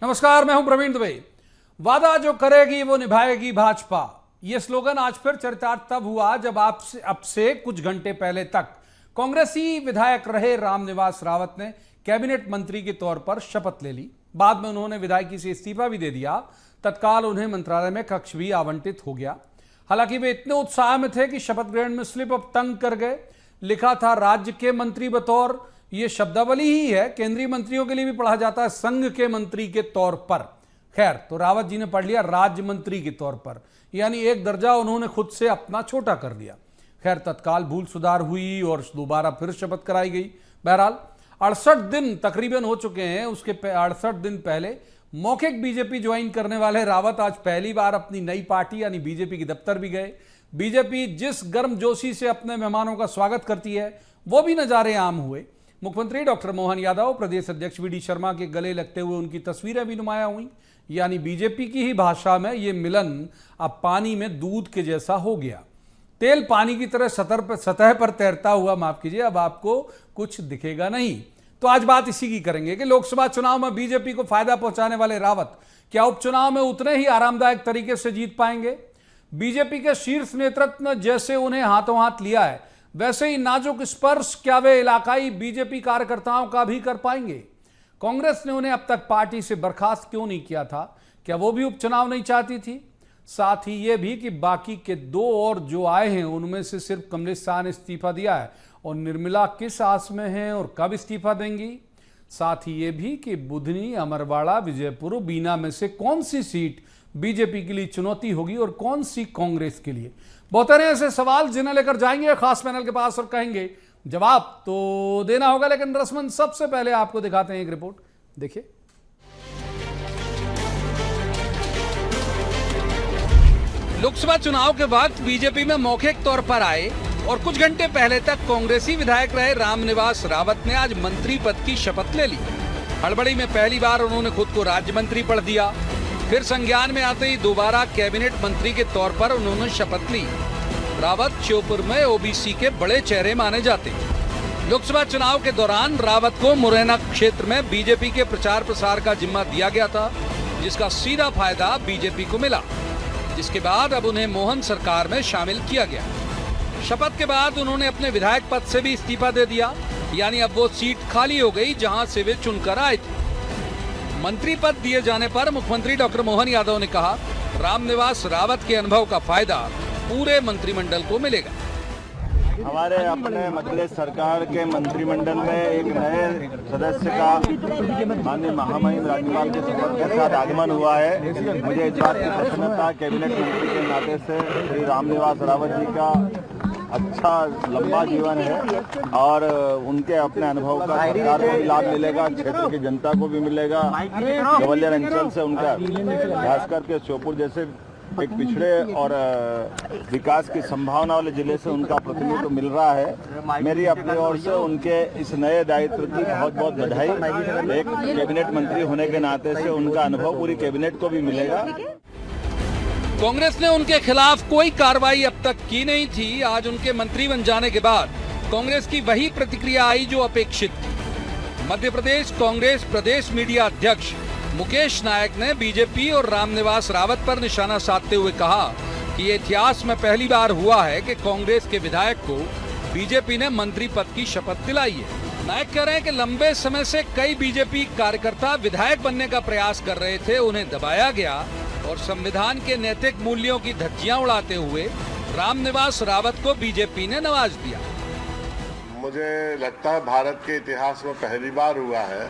नमस्कार, मैं हूं प्रवीण दुबे। वादा जो करेगी वो निभाएगी भाजपा, ये स्लोगन आज फिर चरितार्थ तब हुआ जब अब से कुछ घंटे पहले तक कांग्रेसी विधायक रहे रामनिवास रावत ने कैबिनेट मंत्री के तौर पर शपथ ले ली। बाद में उन्होंने विधायकी से इस्तीफा भी दे दिया। तत्काल उन्हें मंत्रालय में कक्ष भी आवंटित हो गया। हालांकि वे इतने उत्साह में थे कि शपथ ग्रहण में स्लिप ऑफ टंग कर गए। लिखा था राज्य के मंत्री बतौर, ये शब्दावली ही है, केंद्रीय मंत्रियों के लिए भी पढ़ा जाता है संघ के मंत्री के तौर पर। खैर, तो रावत जी ने पढ़ लिया राज्य मंत्री के तौर पर, यानी एक दर्जा उन्होंने खुद से अपना छोटा कर दिया। खैर, तत्काल भूल सुधार हुई और दोबारा फिर शपथ कराई गई। बहरहाल 68 दिन तकरीबन हो चुके हैं। उसके 68 दिन पहले मौखिक बीजेपी ज्वाइन करने वाले रावत आज पहली बार अपनी नई पार्टी यानी बीजेपी के दफ्तर भी गए। बीजेपी जिस गर्मजोशी से अपने मेहमानों का स्वागत करती है वो भी नजारे आम हुए। मुख्यमंत्री डॉक्टर मोहन यादव, प्रदेश अध्यक्ष वी डी शर्मा के गले लगते हुए उनकी तस्वीरें भी नुमाया हुई। यानी बीजेपी की ही भाषा में ये मिलन अब पानी में दूध के जैसा हो गया। तेल पानी की तरह सतह पर तैरता हुआ, माफ कीजिए, अब आपको कुछ दिखेगा नहीं। तो आज बात इसी की करेंगे कि लोकसभा चुनाव में बीजेपी को फायदा पहुंचाने वाले रावत क्या उपचुनाव में उतने ही आरामदायक तरीके से जीत पाएंगे? बीजेपी के शीर्ष नेतृत्व ने जैसे उन्हें हाथों हाथ लिया है, वैसे ही नाजुक स्पर्श क्या वे इलाकाई बीजेपी कार्यकर्ताओं का भी कर पाएंगे? कांग्रेस ने उन्हें अब तक पार्टी से बर्खास्त क्यों नहीं किया था? क्या वो भी उपचुनाव नहीं चाहती थी? साथ ही ये भी कि बाकी के दो और जो आए हैं उनमें से सिर्फ कमलेश शाह ने इस्तीफा दिया है और निर्मला किस आस में हैं और कब इस्तीफा देंगी? साथ ही ये भी कि बुधनी, अमरवाड़ा, विजयपुर, बीना में से कौन सी सीट बीजेपी के लिए चुनौती होगी और कौन सी कांग्रेस के लिए? बहुत सारे ऐसे सवाल जिन्हें लेकर जाएंगे खास पैनल के पास और कहेंगे जवाब तो देना होगा, लेकिन रस्मन सबसे पहले आपको दिखाते हैं एक रिपोर्ट। देखिए, लोकसभा चुनाव के वक्त बीजेपी में मौखिक तौर पर आए और कुछ घंटे पहले तक कांग्रेसी विधायक रहे रामनिवास रावत ने आज मंत्री पद की शपथ ले ली। हड़बड़ी में पहली बार उन्होंने खुद को राज्य मंत्री पढ़ दिया। फिर संज्ञान में आते ही दोबारा कैबिनेट मंत्री के तौर पर उन्होंने शपथ ली। रावत श्योपुर में ओबीसी के बड़े चेहरे माने जाते। लोकसभा चुनाव के दौरान रावत को मुरैना क्षेत्र में बीजेपी के प्रचार प्रसार का जिम्मा दिया गया था, जिसका सीधा फायदा बीजेपी को मिला, जिसके बाद अब उन्हें मोहन सरकार में शामिल किया गया। शपथ के बाद उन्होंने अपने विधायक पद से भी इस्तीफा दे दिया, यानी अब वो सीट खाली हो गई जहां से वे चुनकर आए थे। मंत्री पद दिए जाने पर मुख्यमंत्री डॉक्टर मोहन यादव ने कहा, रामनिवास रावत के अनुभव का फायदा पूरे मंत्रिमंडल को मिलेगा। हमारे अपने मध्य प्रदेश सरकार के मंत्रिमंडल में एक नए सदस्य का माननीय महामहिम राज्यपाल के शपथ के साथ आगमन हुआ है। मुझे इस बात की प्रसन्नता कैबिनेट मंत्री के नाते से श्री रामनिवास रावत जी का अच्छा लंबा जीवन है और उनके अपने अनुभव का सरकार को भी लाभ मिलेगा, क्षेत्र की जनता को भी मिलेगा। ग्वालियर अंचल से उनका खासकर के श्योपुर जैसे एक पिछड़े और विकास की संभावना वाले जिले से उनका प्रतिनिधित्व मिल रहा है। मेरी अपनी ओर से उनके इस नए दायित्व की बहुत बहुत बधाई। एक कैबिनेट मंत्री होने के नाते से उनका अनुभव पूरी कैबिनेट को भी मिलेगा। कांग्रेस ने उनके खिलाफ कोई कार्रवाई अब तक की नहीं थी। आज उनके मंत्री बन जाने के बाद कांग्रेस की वही प्रतिक्रिया आई जो अपेक्षित थी। मध्य प्रदेश कांग्रेस प्रदेश मीडिया अध्यक्ष मुकेश नायक ने बीजेपी और रामनिवास रावत पर निशाना साधते हुए कहा कि ये इतिहास में पहली बार हुआ है कि कांग्रेस के विधायक को बीजेपी ने मंत्री पद की शपथ दिलाई है। नायक कह रहे हैं कि लंबे समय से कई बीजेपी कार्यकर्ता विधायक बनने का प्रयास कर रहे थे, उन्हें दबाया गया और संविधान के नैतिक मूल्यों की धज्जियां उड़ाते हुए रामनिवास रावत को बीजेपी ने नवाज दिया। मुझे लगता है भारत के इतिहास में पहली बार हुआ है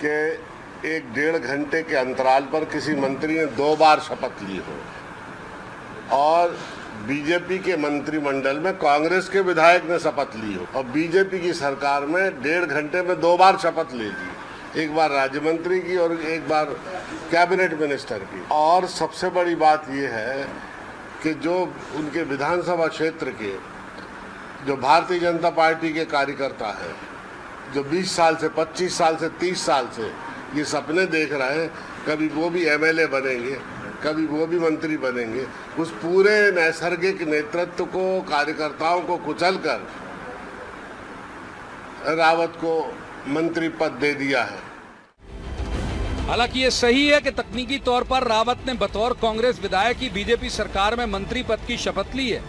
कि 1-1.5 घंटे के अंतराल पर किसी मंत्री ने 2 बार शपथ ली हो और बीजेपी के मंत्रिमंडल में कांग्रेस के विधायक ने शपथ ली हो और बीजेपी की सरकार में 1.5 घंटे में 2 बार शपथ ले ली, एक बार राज्य मंत्री की और एक बार कैबिनेट मिनिस्टर की। और सबसे बड़ी बात यह है कि जो उनके विधानसभा क्षेत्र के जो भारतीय जनता पार्टी के कार्यकर्ता हैं, जो 20 साल से 25 साल से 30 साल से ये सपने देख रहे हैं कभी वो भी एमएलए बनेंगे, कभी वो भी मंत्री बनेंगे, उस पूरे नैसर्गिक नेतृत्व को, कार्यकर्ताओं को कुचलकर रावत को मंत्री पद दे दिया है। हालांकि ये सही है कि तकनीकी तौर पर रावत ने बतौर कांग्रेस विधायक की बीजेपी सरकार में मंत्री पद की शपथ ली है।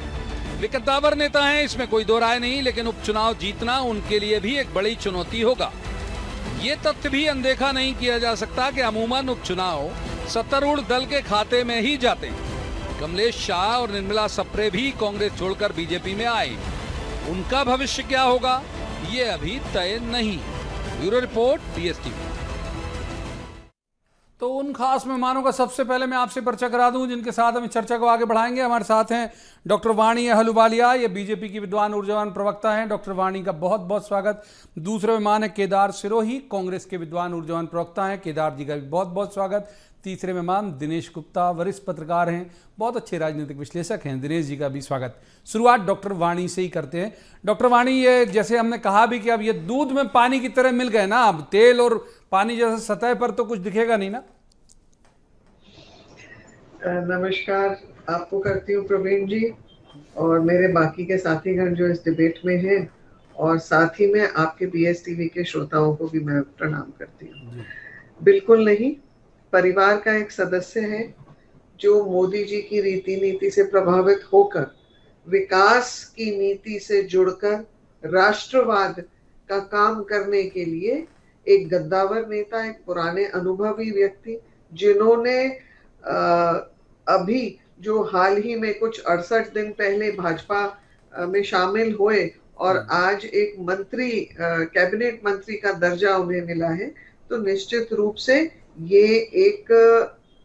वे कद्दावर नेता हैं, इसमें कोई दो राय नहीं, लेकिन उपचुनाव जीतना उनके लिए भी एक बड़ी चुनौती होगा। ये तथ्य भी अनदेखा नहीं किया जा सकता कि अमूमन उपचुनाव सत्तारूढ़ दल के खाते में ही जाते हैं। कमलेश शाह और निर्मला सप्रे भी कांग्रेस छोड़कर बीजेपी में आए। उनका भविष्य क्या होगा ये अभी तय नहीं। Bureau report, BSTV। तो उन खास मेहमानों का सबसे पहले मैं आपसे परिचय करा दूं जिनके साथ हम इस चर्चा को आगे बढ़ाएंगे। हमारे साथ हैं डॉक्टर वाणी अहलुवालिया, ये बीजेपी की विद्वान ऊर्जावान प्रवक्ता हैं। डॉक्टर वाणी का बहुत बहुत स्वागत। दूसरे मेहमान है केदार सिरोही, कांग्रेस के विद्वान ऊर्जावान प्रवक्ता हैं। केदार जी का भी बहुत बहुत स्वागत। तीसरे मेहमान दिनेश गुप्ता, वरिष्ठ पत्रकार हैं, बहुत अच्छे राजनीतिक विश्लेषक हैं। दिनेश जी का भी स्वागत। शुरुआत डॉक्टर वाणी से ही करते हैं। डॉक्टर वाणी, ये जैसे हमने कहा भी कि अब ये दूध में पानी की तरह मिल गए ना, अब तेल और पानी जैसे सतह पर तो कुछ दिखेगा नहीं ना। नमस्कार आपको करती हूँ प्रवीण जी, और मेरे बाकी के साथीगण जो इस डिबेट में हैं, और साथ ही में आपके BSTV के श्रोताओं को भी मैं प्रणाम करती हूँ। बिल्कुल नहीं, परिवार का एक सदस्य है जो मोदी जी की रीति नीति से प्रभावित होकर, विकास की नीति से जुड़कर राष्ट्रवाद का काम करने के लिए एक गद्दावर नेता, एक पुराने अनुभवी व्यक्ति, जिन्होंने अभी जो हाल ही में कुछ 68 दिन पहले भाजपा में शामिल हुए और आज एक मंत्री, कैबिनेट मंत्री का दर्जा उन्हें मिला है, तो निश्चित रूप से ये एक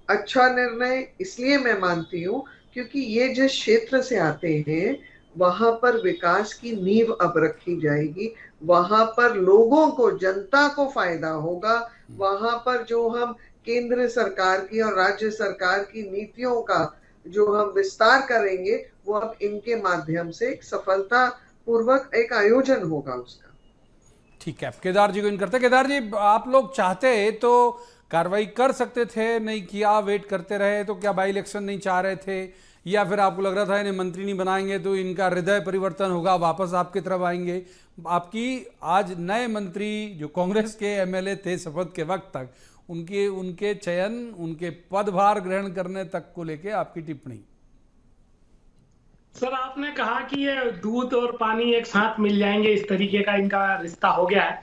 अच्छा निर्णय इसलिए मैं मानती हूँ क्योंकि ये जिस क्षेत्र से आते हैं वहां पर विकास की नींव अब रखी जाएगी, वहां पर लोगों को, जनता को फायदा होगा, वहां पर जो हम केंद्र सरकार की और राज्य सरकार की नीतियों का जो हम विस्तार करेंगे वो अब इनके माध्यम से सफलता पूर्वक एक आयोजन होगा उसका। ठीक है, केदार जी को इन करते। केदार जी, आप लोग चाहते तो कार्रवाई कर सकते थे, नहीं किया, वेट करते रहे, तो क्या बाई इलेक्शन नहीं चाह रहे थे, या फिर आपको लग रहा था इन्हें मंत्री नहीं बनाएंगे तो इनका हृदय परिवर्तन होगा, वापस आपकी तरफ आएंगे? आपकी आज नए मंत्री जो कांग्रेस के MLA थे शपथ के वक्त तक, उनके चयन, उनके पदभार ग्रहण करने तक को लेके आपकी टिप्पणी। सर, आपने कहा कि ये दूध और पानी एक साथ मिल जाएंगे, इस तरीके का इनका रिश्ता हो गया है।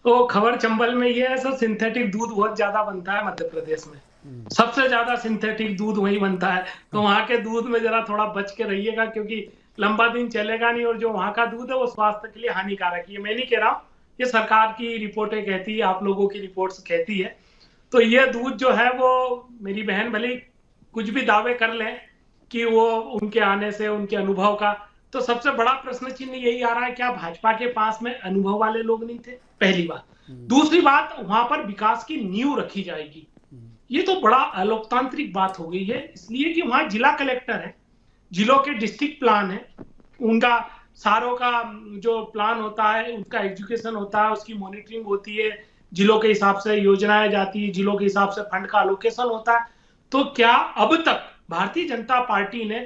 तो खबर चंबल में ये है सर, सिंथेटिक दूध बहुत ज्यादा बनता है मध्य प्रदेश में, सबसे ज्यादा सिंथेटिक दूध वही बनता है। तो वहां के दूध में जरा थोड़ा बच के रहिएगा, क्योंकि लंबा दिन चलेगा नहीं, और जो वहां का दूध है वो स्वास्थ्य के लिए हानिकारक है। मैं नहीं कह रहा हूँ, ये सरकार की रिपोर्टें कहती है, आप लोगों की रिपोर्ट्स कहती है। तो ये दूध जो है वो, मेरी बहन भले कुछ भी दावे कर ले कि वो उनके आने से, उनके अनुभव का, तो सबसे बड़ा प्रश्न चिन्ह यही आ रहा है, क्या भाजपा के पास में अनुभव वाले लोग नहीं थे? पहली बात। दूसरी बात, वहां पर विकास की नींव रखी जाएगी, ये तो बड़ा अलोकतांत्रिक बात हो गई है, इसलिए कि वहां जिला कलेक्टर है, जिलों के डिस्ट्रिक्ट प्लान है, उनका सारों का जो प्लान होता है उसका एजुकेशन होता है, उसकी मॉनिटरिंग होती है, जिलों के हिसाब से योजनाएं जाती है, जिलों के हिसाब से फंड का एलोकेशन होता है। तो क्या अब तक भारतीय जनता पार्टी ने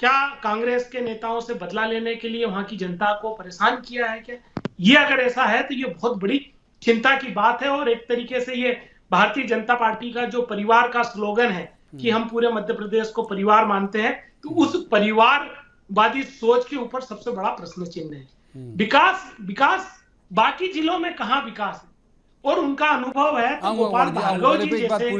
क्या कांग्रेस के नेताओं से बदला लेने के लिए वहां की जनता को परेशान किया है क्या? ये अगर ऐसा है तो ये बहुत बड़ी चिंता की बात है, और एक तरीके से ये भारतीय जनता पार्टी का जो परिवार का स्लोगन है कि हम पूरे मध्य प्रदेश को परिवार मानते हैं, तो उस परिवारवादी सोच के ऊपर सबसे बड़ा प्रश्न चिन्ह है। विकास बाकी जिलों में कहां विकास है? और उनका अनुभव है तो गोपाल भार्गव जी जैसे,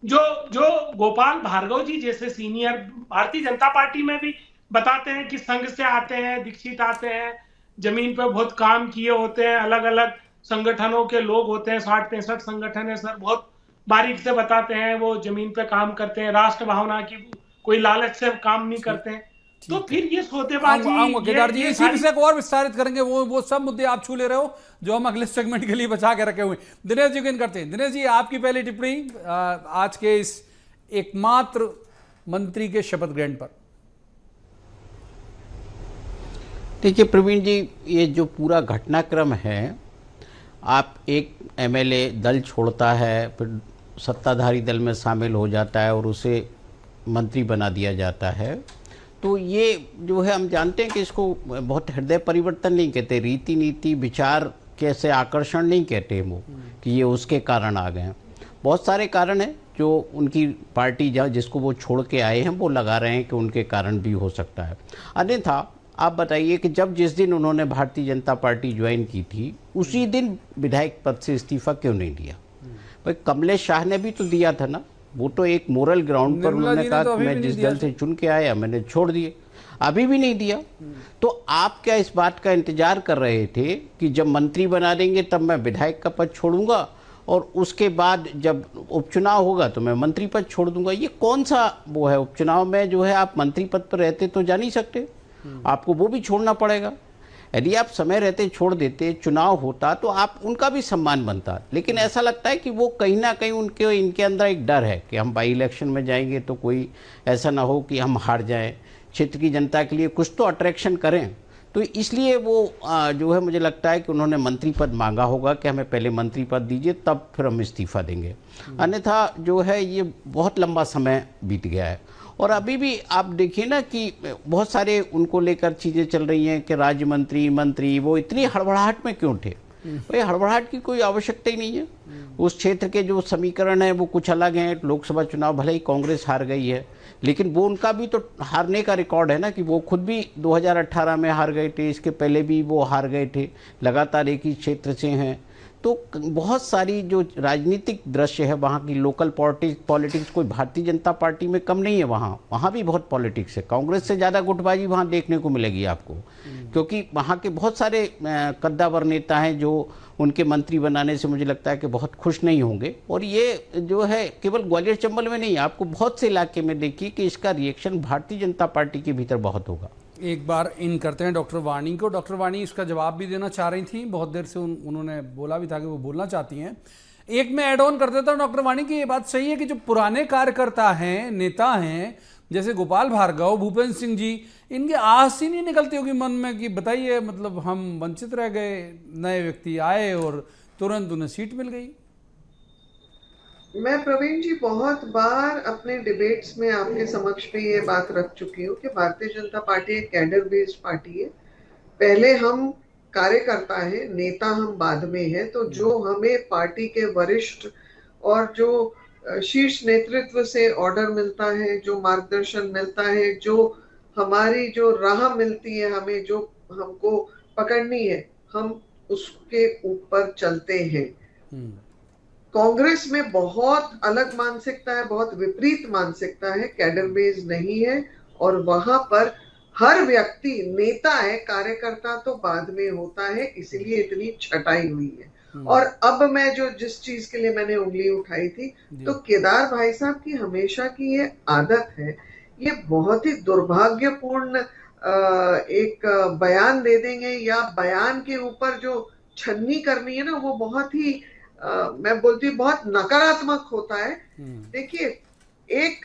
जो गोपाल भार्गव जी जैसे सीनियर भारतीय जनता पार्टी में भी बताते हैं कि संघ से आते हैं, दीक्षित आते हैं, जमीन पर बहुत काम किए होते हैं, अलग अलग संगठनों के लोग होते हैं, 60-65 संगठन है सर, बहुत बारीक से बताते हैं, वो जमीन पे काम करते हैं, राष्ट्र भावना की कोई लालच से काम नहीं करते हैं। तो फिर ये सौदेबाजी, केदार जी इसी विषय को और विस्तारित करेंगे, वो सब मुद्दे आप छू ले रहे हो जो हम अगले सेगमेंट के लिए बचा के रखे हुए। दिनेश जी को इन करते हैं। दिनेश जी, आपकी पहली टिप्पणी आज के इस एकमात्र मंत्री के शपथ ग्रहण पर। देखिए प्रवीण जी, ये जो पूरा घटनाक्रम है, आप एक MLA दल छोड़ता है, फिर सत्ताधारी दल में शामिल हो जाता है और उसे मंत्री बना दिया जाता है, तो ये जो है हम जानते हैं कि इसको बहुत हृदय परिवर्तन नहीं कहते, रीति नीति विचार कैसे आकर्षण नहीं कहते वो, कि ये उसके कारण आ गए हैं। बहुत सारे कारण हैं जो उनकी पार्टी जहाँ जिसको वो छोड़ के आए हैं वो लगा रहे हैं कि उनके कारण भी हो सकता है। अन्यथा आप बताइए कि जब जिस दिन उन्होंने भारतीय जनता पार्टी ज्वाइन की थी उसी दिन विधायक पद से इस्तीफा क्यों नहीं दिया? भाई कमलेश शाह ने भी तो दिया था ना, वो तो एक मोरल ग्राउंड पर उन्होंने कहा कि मैं जिस दल से चुन के आया मैंने छोड़ दिए, अभी भी नहीं दिया। तो आप क्या इस बात का इंतजार कर रहे थे कि जब मंत्री बना देंगे तब मैं विधायक का पद छोड़ूंगा और उसके बाद जब उपचुनाव होगा तो मैं मंत्री पद छोड़ दूंगा? ये कौन सा वो है? उपचुनाव में जो है आप मंत्री पद पर रहते तो जा नहीं सकते, आपको वो भी छोड़ना पड़ेगा। यदि आप समय रहते छोड़ देते, चुनाव होता तो आप उनका भी सम्मान बनता। लेकिन ऐसा लगता है कि वो कहीं ना कहीं इनके अंदर एक डर है कि हम बाई इलेक्शन में जाएंगे तो कोई ऐसा ना हो कि हम हार जाएं, क्षेत्र की जनता के लिए कुछ तो अट्रैक्शन करें। तो इसलिए वो जो है मुझे लगता है कि उन्होंने मंत्री पद मांगा होगा कि हमें पहले मंत्री पद दीजिए तब फिर हम इस्तीफा देंगे। अन्यथा जो है ये बहुत लंबा समय बीत गया है और अभी भी आप देखिए ना कि बहुत सारे उनको लेकर चीज़ें चल रही हैं कि राज्य मंत्री वो इतनी हड़बड़ाहट में क्यों थे? भाई हड़बड़ाहट की कोई आवश्यकता ही नहीं है। उस क्षेत्र के जो समीकरण हैं वो कुछ अलग हैं। लोकसभा चुनाव भले ही कांग्रेस हार गई है लेकिन वो उनका भी तो हारने का रिकॉर्ड है ना, कि वो खुद भी 2018 में हार गए थे, इसके पहले भी वो हार गए थे, लगातार एक ही क्षेत्र से हैं। तो बहुत सारी जो राजनीतिक दृश्य है वहाँ की लोकल पॉलिटिक्स कोई भारतीय जनता पार्टी में कम नहीं है, वहाँ भी बहुत पॉलिटिक्स है। कांग्रेस से ज़्यादा गुटबाजी वहाँ देखने को मिलेगी आपको, क्योंकि वहाँ के बहुत सारे कद्दावर नेता हैं जो उनके मंत्री बनाने से मुझे लगता है कि बहुत खुश नहीं होंगे। और ये जो है केवल ग्वालियर चंबल में नहीं, आपको बहुत से इलाके में देखिए कि इसका रिएक्शन भारतीय जनता पार्टी के भीतर बहुत होगा। एक बार इन करते हैं डॉक्टर वाणी को। डॉक्टर वाणी इसका जवाब भी देना चाह रही थी, बहुत देर से उन्होंने बोला भी था कि वो बोलना चाहती हैं। एक मैं ऐड ऑन कर देता हूँ डॉक्टर वाणी की, ये बात सही है कि जो पुराने कार्यकर्ता हैं, नेता हैं, जैसे गोपाल भार्गव, भूपेंद्र सिंह जी, इनकी आस ही नहीं निकलती होगी मन में कि बताइए मतलब हम वंचित रह गए, नए व्यक्ति आए और तुरंत उन्हें सीट मिल गई। मैं प्रवीण जी बहुत बार अपने डिबेट्स में आपके समक्ष पे ये बात रख चुकी हूँ कि भारतीय जनता पार्टी एक कैडर बेस्ड पार्टी है। पहले हम कार्यकर्ता है, नेता हम बाद में है। तो जो हमें पार्टी के वरिष्ठ और जो शीर्ष नेतृत्व से ऑर्डर मिलता है, जो मार्गदर्शन मिलता है, जो हमारी जो राह मिलती है, हमें जो हमको पकड़नी है, हम उसके ऊपर चलते हैं। कांग्रेस में बहुत अलग मानसिकता है, बहुत विपरीत मानसिकता है, कैडर बेस नहीं है। और वहां पर हर व्यक्ति नेता है, कार्यकर्ता तो बाद में होता है, इसलिए इतनी छटाई हुई है। और अब मैं जिस चीज के लिए मैंने उंगली उठाई थी, तो केदार भाई साहब की हमेशा की ये आदत है, ये बहुत ही दुर्भाग्यपूर्ण एक बयान दे देंगे या बयान के ऊपर जो छन्नी करनी है ना, वो बहुत ही मैं बोलती हूँ बहुत नकारात्मक होता है। देखिए, एक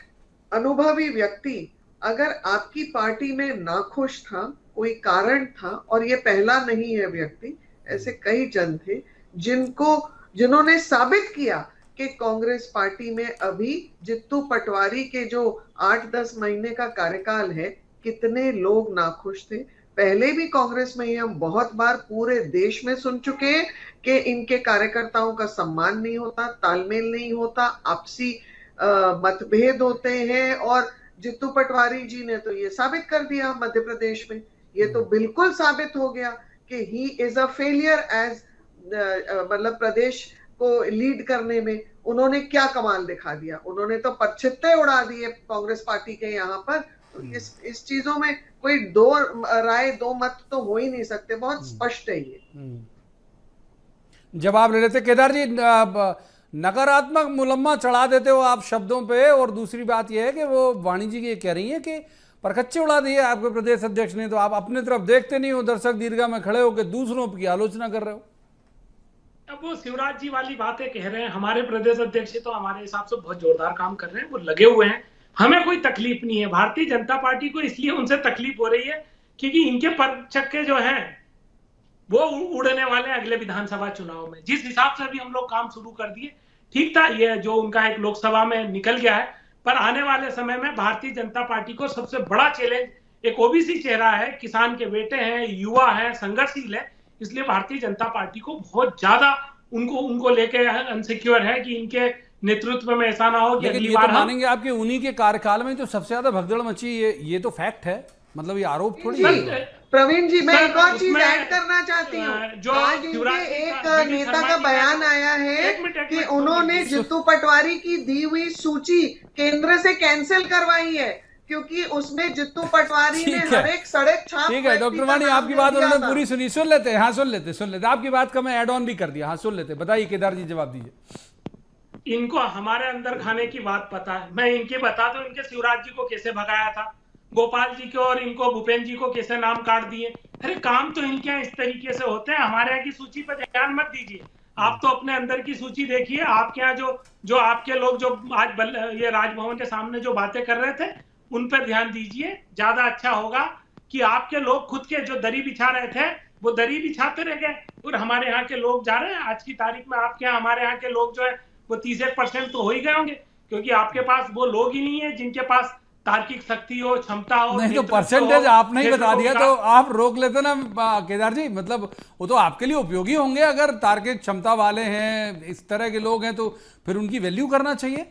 अनुभवी व्यक्ति अगर आपकी पार्टी में नाखुश था, कोई कारण था, और ये पहला नहीं है व्यक्ति, ऐसे कई जन थे जिन्होंने साबित किया कि कांग्रेस पार्टी में अभी जित्तू पटवारी के जो 8-10 महीने का कार्यकाल है, कितने लोग नाखुश थे। पहले भी कांग्रेस में हम बहुत बार पूरे देश में सुन चुके हैं कि इनके कार्यकर्ताओं का सम्मान नहीं होता, तालमेल नहीं होता, आपसी मतभेद होते हैं। और जित्तू पटवारी जी ने तो ये साबित कर दिया मध्य प्रदेश में, ये तो बिल्कुल साबित हो गया कि he is a failure as मतलब प्रदेश को लीड करने में। उन्होंने क्या कमाल दिखा दिया, उन्होंने तो पछत्ते उड़ा दिए कांग्रेस पार्टी के यहाँ पर। तो इस चीजों में कोई दो राय दो मत तो हो ही नहीं सकते, बहुत स्पष्ट है ये। जवाब ले लेते केदार जी, नकारात्मक मुलम्मा चढ़ा देते हो आप शब्दों पे। और दूसरी बात यह है कि वो वाणी जी ये कह रही है कि परखच्चे उड़ा दिए आपके प्रदेश अध्यक्ष ने, तो आप अपने तरफ देखते नहीं हो, दर्शक दीर्घा में खड़े होकर दूसरों की आलोचना कर रहे हो। अब वो शिवराज जी वाली बातें कह रहे हैं। हमारे प्रदेश अध्यक्ष तो हमारे हिसाब से बहुत जोरदार काम कर रहे हैं, वो लगे हुए हैं, हमें कोई तकलीफ नहीं है। भारतीय जनता पार्टी को इसलिए उनसे तकलीफ हो रही है क्योंकि इनके परचक्के जो हैं वो उड़ने वाले अगले विधानसभा चुनाव में। जिस हिसाब से अभी हम लोग काम शुरू कर दिए, ठीक था, ये जो उनका एक लोकसभा में निकल गया है, पर आने वाले समय में भारतीय जनता पार्टी को सबसे बड़ा चैलेंज एक ओबीसी चेहरा है, किसान के बेटे हैं, युवा है, संघर्षशील है। इसलिए भारतीय जनता पार्टी को बहुत ज्यादा उनको लेके अनसिक्योर है कि इनके नेतृत्व में ऐसा ना हो कि लेकिन अगली ये बार तो हम मानेंगे आपके उन्हीं के कार्यकाल में जो सबसे ज्यादा भगदड़ मची, ये तो फैक्ट है, मतलब ये आरोप थोड़ी है। सर, प्रवीण जी, मैं सर, एक और चीज उसमें, ऐड करना चाहती हूँ। जो आज शिवराज इनके सिंह एक का, बीडी नेता शर्मा का जी बयान आया है एक मिनट, कि उन्होंने जितू पटवारी की दी हुई सूची केंद्र से कैंसिल करवाई है, क्योंकि उसमें जितू पटवारी ने ठीक है। हर एक सड़क छाप ठीक है डॉक्टर वाणी, आपकी बात उन्होंने पूरी सुनी, सुन लेते हैं, हाँ सुन लेते आपकी बात का मैं एड ऑन भी कर दिया, हाँ सुन लेते। बताइए केदार जी, जवाब दीजिए। इनको हमारे अंदर खाने की बात पता है। मैं इनके बता दूं, इनके शिवराज जी को कैसे भगाया था, गोपाल जी को और इनको भूपेन्द्र जी को कैसे नाम काट दिए। अरे काम तो इनके यहाँ इस तरीके से होते हैं। हमारे यहाँ की सूची पर ध्यान मत दीजिए, आप तो अपने अंदर की सूची देखिए। आपके यहाँ जो आपके लोग जो आज ये राजभवन के सामने जो बातें कर रहे थे, उन पर ध्यान दीजिए, ज्यादा अच्छा होगा। कि आपके लोग खुद के जो दरी बिछा रहे थे वो दरी बिछाते रह गए, और हमारे यहाँ के लोग जा रहे हैं। आज की तारीख में आपके यहाँ हमारे यहाँ के लोग जो है वो 30% तो हो ही गए होंगे, क्योंकि आपके पास वो लोग ही नहीं है जिनके पास तार्किक शक्ति हो, क्षमता हो। नहीं तो परसेंटेज आपने ही बता दिया, तो आप रोक लेते ना केदार जी, मतलब वो तो आपके लिए उपयोगी होंगे। अगर तार्किक क्षमता वाले हैं, इस तरह के लोग हैं, तो फिर उनकी वैल्यू करना चाहिए।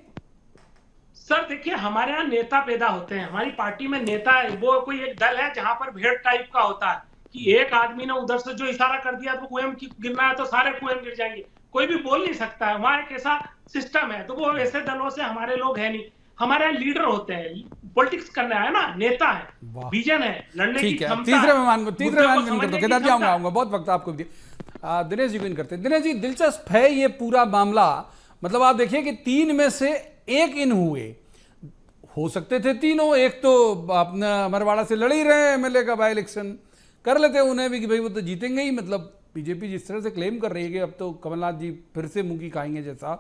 सर देखिए, हमारे यहाँ नेता पैदा होते हैं, हमारी पार्टी में नेता है। वो कोई एक दल है जहां पर भेड़ टाइप का होता है कि एक आदमी ने उधर से जो इशारा कर दिया तो कुएं गिरना है तो सारे कुएं गिर जाएंगे, कोई भी बोल नहीं सकता है। वहां एक ऐसा सिस्टम है। तो वो ऐसे दलों से हमारे लोग है नहीं। हमारे यहाँ लीडर होते हैं, पॉलिटिक्स करना है ना, नेता है, विजन है, लड़ने की क्षमता। तीसरे मेहमान कर दो केदार जी, आऊंगा बहुत वक्त आपको भी। दिनेश जी को इन करते हैं। दिनेश जी, दिलचस्प है ये पूरा मामला। मतलब आप देखिए कि 3 में से 1 इन हुए, हो सकते थे तीनों। एक तो अपना मरवाड़ा से लड़ ही रहे हैं एमएलए का बाई इलेक्शन, कर लेते उन्हें भी कि भाई वो तो जीतेंगे ही। मतलब बीजेपी जिस तरह से क्लेम कर रही है कि अब तो कमलनाथ जी फिर से मुंह की खाएंगे, जैसा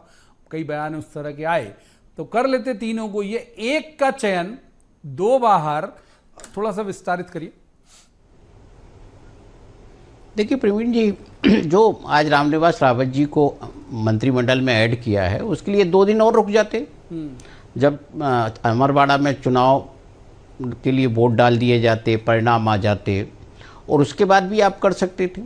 कई बयान उस तरह के आए, तो कर लेते तीनों को। ये 1 का चयन, 2 बाहर, थोड़ा सा विस्तारित करिए। देखिए प्रवीण जी, जो आज रामनिवास रावत जी को मंत्रिमंडल में ऐड किया है, उसके लिए 2 दिन और रुक जाते। जब अमरवाड़ा में चुनाव के लिए वोट डाल दिए जाते, परिणाम आ जाते, और उसके बाद भी आप कर सकते थे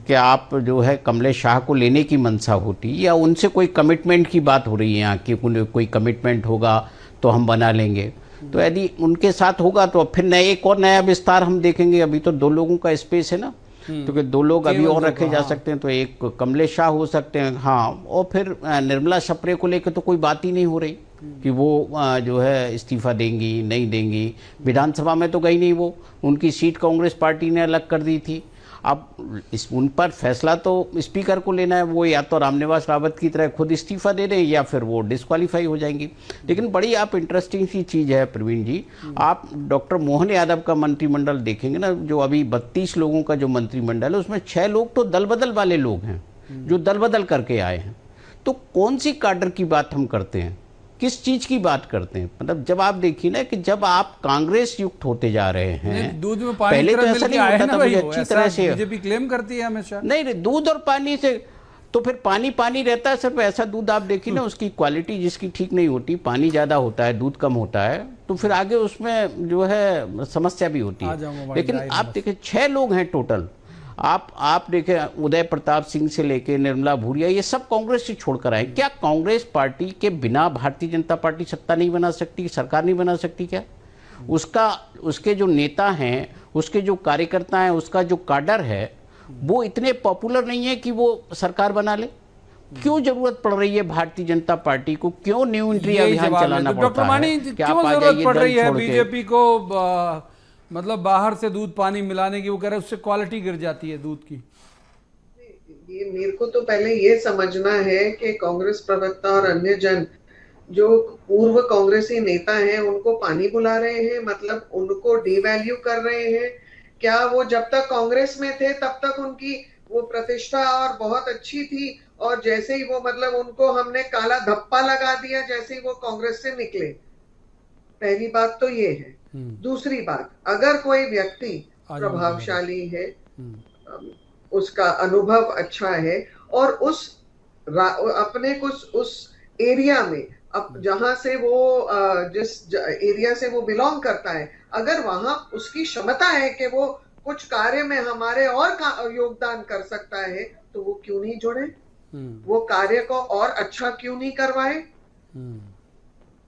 कि आप जो है कमलेश शाह को लेने की मंशा होती, या उनसे कोई कमिटमेंट की बात हो रही है यहाँ कि कोई कमिटमेंट होगा तो हम बना लेंगे। तो यदि उनके साथ होगा तो फिर एक और नया विस्तार हम देखेंगे। अभी तो 2 लोगों का स्पेस है ना, तो कि 2 लोग अभी और रखे जा सकते हैं। तो एक कमलेश शाह हो सकते हैं, हाँ, और फिर निर्मला शपरे को लेकर तो कोई बात ही नहीं हो रही कि वो जो है इस्तीफा देंगी नहीं देंगी। विधानसभा में तो गई नहीं वो, उनकी सीट कांग्रेस पार्टी ने अलग कर दी थी। अब उन पर फैसला तो स्पीकर को लेना है। वो या तो रामनिवास रावत की तरह खुद इस्तीफा दे दें, या फिर वो डिस्क्वालीफाई हो जाएंगी। लेकिन बड़ी आप इंटरेस्टिंग सी चीज़ है प्रवीण जी, आप डॉक्टर मोहन यादव का मंत्रिमंडल देखेंगे ना, जो अभी 32 लोगों का जो मंत्रिमंडल है, उसमें 6 लोग तो दल बदल वाले लोग हैं, जो दल बदल करके आए हैं। तो कौन सी काडर की बात हम करते हैं, किस चीज की बात करते हैं? मतलब जब आप देखिए ना कि जब आप कांग्रेस युक्त होते जा रहे हैं, दूध में पानी पहले तो ऐसा नहीं होता था भाई, अच्छी तरह से बीजेपी क्लेम करती है हमेशा। नहीं, दूध और पानी से तो फिर पानी रहता है। सिर्फ ऐसा दूध आप देखिए ना, उसकी क्वालिटी जिसकी ठीक नहीं होती, पानी ज्यादा होता है, दूध कम होता है, तो फिर आगे उसमें जो है समस्या भी होती है। लेकिन आप देखिए 6 लोग हैं टोटल। आप देखें, उदय प्रताप सिंह से लेके निर्मला भूरिया, ये सब कांग्रेस से छोड़कर आए। क्या कांग्रेस पार्टी के बिना भारतीय जनता पार्टी सत्ता नहीं बना सकती, सरकार नहीं बना सकती क्या? उसके जो नेता हैं, उसके जो कार्यकर्ता हैं, उसका जो काडर है, वो इतने पॉपुलर नहीं है कि वो सरकार बना ले। क्यों जरूरत पड़ रही है भारतीय जनता पार्टी को, क्यों न्यू इंट्री अभियान चलाना पड़ता है? डॉक्टर मानी, क्यों जरूरत पड़ रही है बीजेपी को मतलब बाहर से दूध पानी मिलाने की? वो कह रहे हैं उससे क्वालिटी गिर जाती है दूध की। ये मेरे को तो पहले ये समझना है कि कांग्रेस प्रवक्ता और अन्य जन जो पूर्व कांग्रेसी नेता हैं उनको पानी बुला रहे हैं, मतलब उनको डिवैल्यू कर रहे हैं क्या? वो जब तक कांग्रेस में थे तब तक उनकी वो प्रतिष्ठा और बहुत अच्छी थी, और जैसे ही वो मतलब उनको हमने काला धप्पा लगा दिया जैसे ही वो कांग्रेस से निकले। पहली बात तो ये है। दूसरी बात, अगर कोई व्यक्ति प्रभावशाली है, उसका अनुभव अच्छा है, और अपने कुछ उस एरिया में, अब जहां से वो जिस एरिया से वो बिलोंग करता है, अगर वहां उसकी क्षमता है कि वो कुछ कार्य में हमारे और योगदान कर सकता है, तो वो क्यों नहीं जुड़े? वो कार्य को और अच्छा क्यों नहीं करवाए?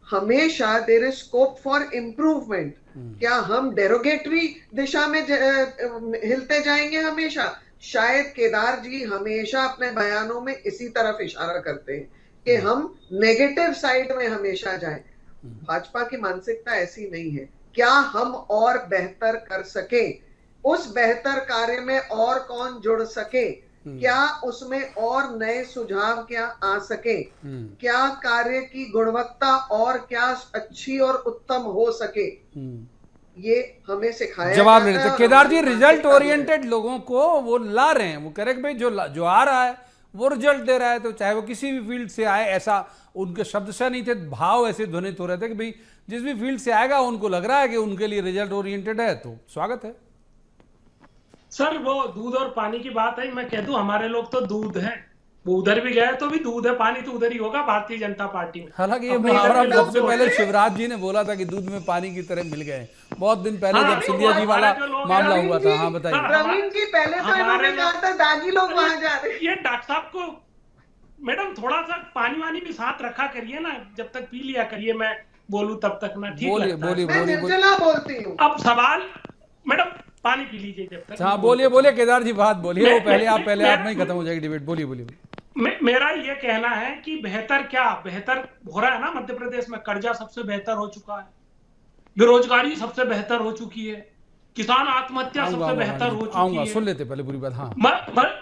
हमेशा there is scope for improvement. क्या हम डेरोगेटरी दिशा में हिलते जाएंगे हमेशा? शायद केदार जी हमेशा अपने बयानों में इसी तरफ इशारा करते हैं कि हम नेगेटिव साइड में हमेशा जाएं। भाजपा की मानसिकता ऐसी नहीं है। क्या हम और बेहतर कर सके, उस बेहतर कार्य में और कौन जुड़ सके, क्या उसमें और नए सुझाव क्या आ सके, क्या कार्य की गुणवत्ता और क्या अच्छी और उत्तम हो सके, ये हमें सिखाया जवाब जाता नहीं है देते और केदार जी। हमारी रिजल्ट मानसिकता भी है। ओरिएंटेड लोगों को वो ला रहे हैं, वो कह रहे हैं कि भाई जो आ रहा है वो रिजल्ट दे रहा है, तो चाहे वो किसी भी फील्ड से आए। ऐसा उनके शब्द से नहीं थे, भाव ऐसे ध्वनित हो रहे थे कि भाई जिस भी फील्ड से आएगा उनको लग रहा है कि उनके लिए रिजल्ट ओरिएंटेड है, तो स्वागत है। सर वो दूध और पानी की बात है, मैं कह दूं हमारे लोग तो दूध है, वो उधर भी गए तो भी दूध है, पानी तो उधर ही होगा भारतीय जनता पार्टी में। हालांकि ये अपने इधर मुहावरा के लोग सबसे जो पहले हैं, शिवराज जी ने बोला था कि दूध में पानी की तरह मिल गए, बहुत दिन पहले हाँ, जब तो सिंधिया जी वाला हमारे जो लोग मामला हैं, हुआ था। हाँ सर, बताइए। प्रवीण जी पहले तो इन्होंने हमारे कहा था दागी लोग वहां जा रहे हैं। ये डॉक्टर साहब को मैडम थोड़ा सा पानी वानी भी साथ रखा करिए ना, जब तक पी लिया करिए, मैं बोलूं तब तक ना ठीक बोलिए लगता है। बोलिए मैं बोलिए निर्जला बोलती हूँ। अब सवाल मैडम पानी पी लीजिए जब तक। हाँ बोलिए बोलिए केदार जी बात बोलिए, वो पहले आप मैं- में ही खत्म हो जाएगी डिबेट। बोलिए बोलिए। मेरा ये कहना है कि बेहतर क्या बेहतर हो रहा है ना मध्य प्रदेश में। कर्जा सबसे बेहतर हो चुका है, बेरोजगारी सबसे बेहतर हो चुकी है, किसान आत्महत्या सबसे बेहतर हो आऊंगा, चुकी है, सुन लेते पहले पूरी बात। हाँ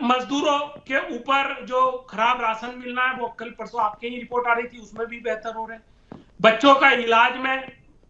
मजदूरों के ऊपर जो खराब राशन मिलना है वो कल परसों आपके ही रिपोर्ट आ रही थी, उसमें भी बेहतर हो रहे हैं। बच्चों का इलाज में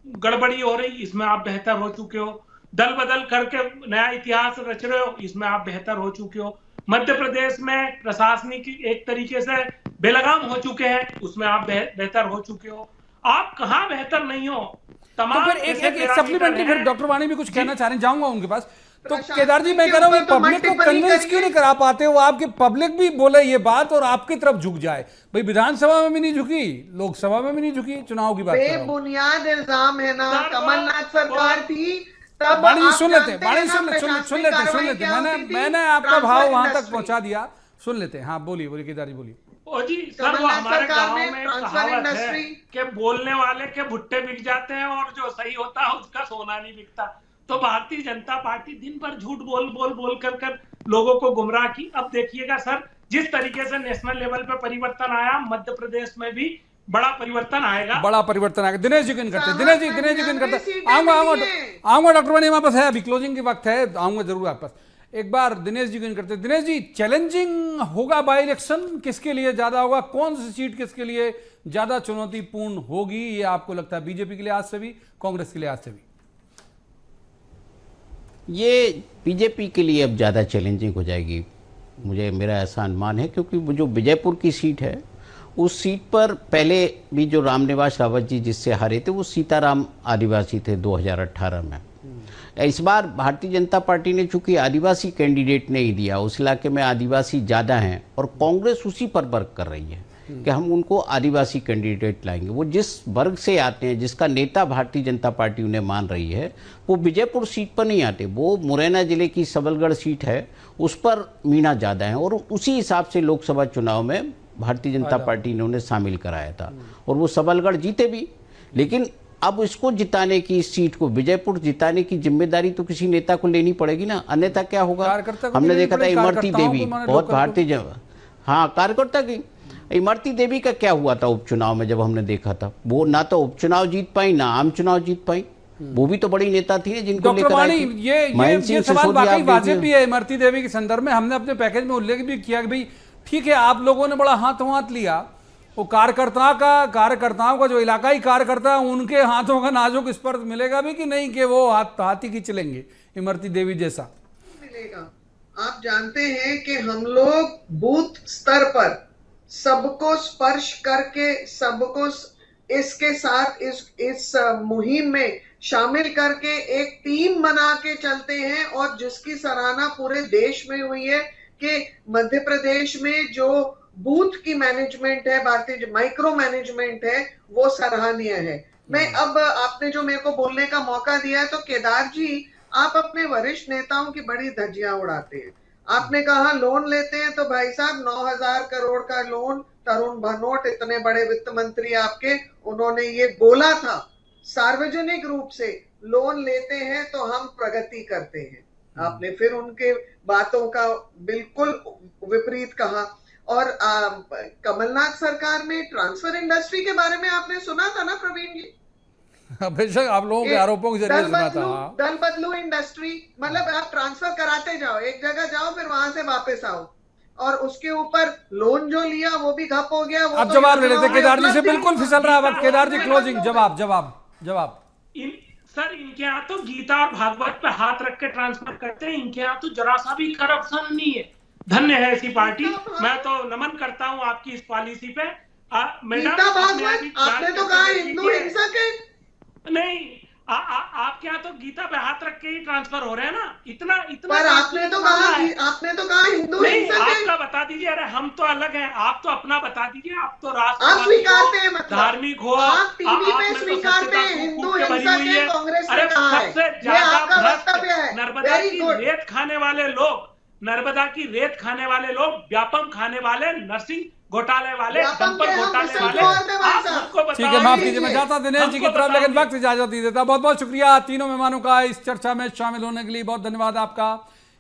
गड़बड़ी हो रही, इसमें आप बेहतर हो चुके हो। दल बदल करके नया इतिहास रच रहे हो, इसमें आप बेहतर हो चुके हो। मध्य प्रदेश में प्रशासनिक एक तरीके से बेलगाम हो चुके हैं, उसमें आप बेहतर हो चुके हो। आप कहाँ बेहतर नहीं हो। तो तमाम फिर एक सप्लीमेंट्री, फिर डॉक्टर वाणी भी कुछ कहना चाह रहे हैं, जाऊंगा उनके पास। तो केदार जी मैं कह रहा हूँ पब्लिक को कन्विंस क्यों नहीं करा पाते हो आपके? पब्लिक भी बोले ये बात और आपकी तरफ झुक जाए। भाई विधानसभा में भी नहीं झुकी, लोकसभा में भी नहीं झुकी, चुनाव की बात कर रहा हूं। बेबुनियाद इल्जाम है ना। सर, कमलनाथ सरकार थी तब वाणी जी आप सुन लेते जानते हैं ना सुन लेते मैंने आपका भाव वहां तक पहुंचा दिया, सुन लेते हैं। हाँ बोलिए बोलिए केदार जी बोलिए। ओ जी सर, वो कमलनाथ हमारे सरकार गांव ने में ट्रांसफर कहावत है इंडस्ट्री कि बोलने वाले के भुट्टे बिक जाते हैं और जो सही होता है उसका सोना नहीं बिकता। तो भारतीय जनता पार्टी दिन भर झूठ बोल कर लोगों को गुमराह की। अब देखिएगा सर, जिस तरीके से नेशनल लेवल पे परिवर्तन आया, मध्य प्रदेश में भी बड़ा परिवर्तन आएगा। बड़ा परिवर्तन आएगा। दिनेश जी किन करते, दिनेश जी किन करते। आऊंगा डॉक्टर वाणी, हमारे पास है अभी क्लोजिंग के वक्त है, आऊंगा जरूर आपके पास। एक बार दिनेश जी किन करते। दिनेश जी, चैलेंजिंग होगा बाई इलेक्शन, किसके लिए ज्यादा होगा, कौन सी सीट किसके लिए ज्यादा चुनौतीपूर्ण होगी, ये आपको लगता है? बीजेपी के लिहाज से भी, कांग्रेस के लिहाज से भी? ये बीजेपी के लिए अब ज़्यादा चैलेंजिंग हो जाएगी, मुझे मेरा ऐसा अनुमान है, क्योंकि वो जो विजयपुर की सीट है, उस सीट पर पहले भी जो रामनिवास रावत जी जिससे हारे थे वो सीताराम आदिवासी थे 2018 में। इस बार भारतीय जनता पार्टी ने चूंकि आदिवासी कैंडिडेट नहीं दिया, उस इलाके में आदिवासी ज़्यादा हैं और कांग्रेस उसी पर वर्क कर रही है कि हम उनको आदिवासी कैंडिडेट लाएंगे। वो जिस वर्ग से आते हैं, जिसका नेता भारतीय जनता पार्टी उन्हें मान रही है, वो विजयपुर सीट पर नहीं आते, वो मुरैना जिले की सबलगढ़ सीट है, उस पर मीना ज़्यादा है और उसी हिसाब से लोकसभा चुनाव में भारतीय जनता पार्टी ने उन्हें शामिल कराया था और वो सबलगढ़ जीते भी। लेकिन अब इसको जिताने की, इस सीट को विजयपुर जिताने की जिम्मेदारी तो किसी नेता को लेनी पड़ेगी ना, अन्यथा क्या होगा? हमने देखा था इमरती देवी बहुत भारतीय हाँ कार्यकर्ता की इमरती देवी का क्या हुआ था उपचुनाव में, जब हमने देखा था वो ना तो उपचुनाव जीत पाई ना आम चुनाव जीत पाई। वो भी तो बड़ी नेता थी जिनको लेकर आई थी। ये सवाल वाकई वाजिब भी है इमरती देवी के संदर्भ में। हमने अपने पैकेज में उल्लेख भी किया कि भाई ठीक है, आप लोगों ने बड़ा हाथ लिया, वो कार्यकर्ताओं का जो इलाकाई कार्यकर्ता है उनके हाथों का नाजुक स्पर्श मिलेगा भी कि नहीं, कि वो हाथी की चलेंगे इमरती देवी जैसा? मिलेगा। आप जानते हैं कि हम लोग बूथ स्तर पर सबको स्पर्श करके, सबको इसके साथ इस मुहिम में शामिल करके एक टीम बना के चलते हैं और जिसकी सराहना पूरे देश में हुई है कि मध्य प्रदेश में जो बूथ की मैनेजमेंट है, भारतीय माइक्रो मैनेजमेंट है, वो सराहनीय है। मैं अब आपने जो मेरे को बोलने का मौका दिया है, तो केदार जी आप अपने वरिष्ठ नेताओं की बड़ी धज्जियां उड़ाते हैं। आपने कहा लोन लेते हैं तो भाई साहब 9,000 करोड़ का लोन तरुण भनोट इतने बड़े वित्त मंत्री आपके, उन्होंने ये बोला था सार्वजनिक रूप से, लोन लेते हैं तो हम प्रगति करते हैं। आपने फिर उनके बातों का बिल्कुल विपरीत कहा। और कमलनाथ सरकार में ट्रांसफर इंडस्ट्री के बारे में आपने सुना था ना प्रवीण जी? बेशक आप लोगों के आरोपों के जरिए सुना था। दल बदलू इंडस्ट्री, मतलब आप ट्रांसफर कराते जाओ, एक जगह जाओ फिर वहां से वापस आओ, और उसके ऊपर लोन जो लिया वो भी ठप हो गया। अब जवाब ले लेते केदार जी से, बिल्कुल फिसल रहा वक्त। केदार जी क्लोजिंग जवाब। सर इनके यहाँ तो गीता और भागवत पे हाथ रख के ट्रांसफर करते हैं, इनके यहाँ तो जरा सा भी करप्शन नहीं है। धन्य है ऐसी पार्टी, मैं तो नमन करता हूँ आपकी इस पॉलिसी पे। गीता भागवत आपने तो कहा हिंदू हिंसक है। नहीं, आपके यहाँ तो गीता पे हाथ रख के ही ट्रांसफर हो रहे हैं ना, इतना पर आपने तो कहा हिंदू हिंसक है। आपका बता दीजिए। अरे हम तो अलग हैं, आप तो अपना बता दीजिए। आप तो आप स्वीकारते हैं, मतलब धार्मिक हो, आप टीवी पे स्वीकारते हैं हिंदू हिंसक है, कांग्रेस ने कहा है। सबसे ज्यादा वक्तव्य है। नर्मदा की रेत खाने वाले लोग, नर्मदा की रेत खाने वाले लोग, व्यापम खाने वाले, नर्सिंग घोटाले वाले, डंपर घोटाले वाले, आप हमको बताओ। ठीक है, माफ कीजिए, मैं चाहता दिनेश जी की तरफ, लेकिन वक्त इजाजत नहीं देता। बहुत बहुत शुक्रिया तीनों मेहमानों का इस चर्चा में शामिल होने के लिए, बहुत धन्यवाद आपका।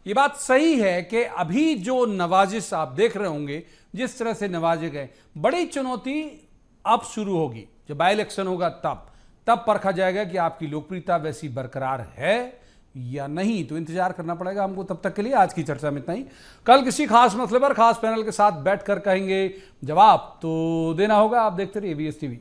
ये बात सही है कि अभी जो नवाजिश आप देख रहे होंगे, जिस तरह से नवाजे गए, बड़ी चुनौती अब शुरू होगी। जब बाई इलेक्शन होगा तब परखा जाएगा कि आपकी लोकप्रियता वैसी बरकरार है या नहीं। तो इंतजार करना पड़ेगा हमको। तब तक के लिए आज की चर्चा में इतना ही। कल किसी खास मसले पर खास पैनल के साथ बैठकर कहेंगे जवाब तो देना होगा। आप देखते रहिए VS TV।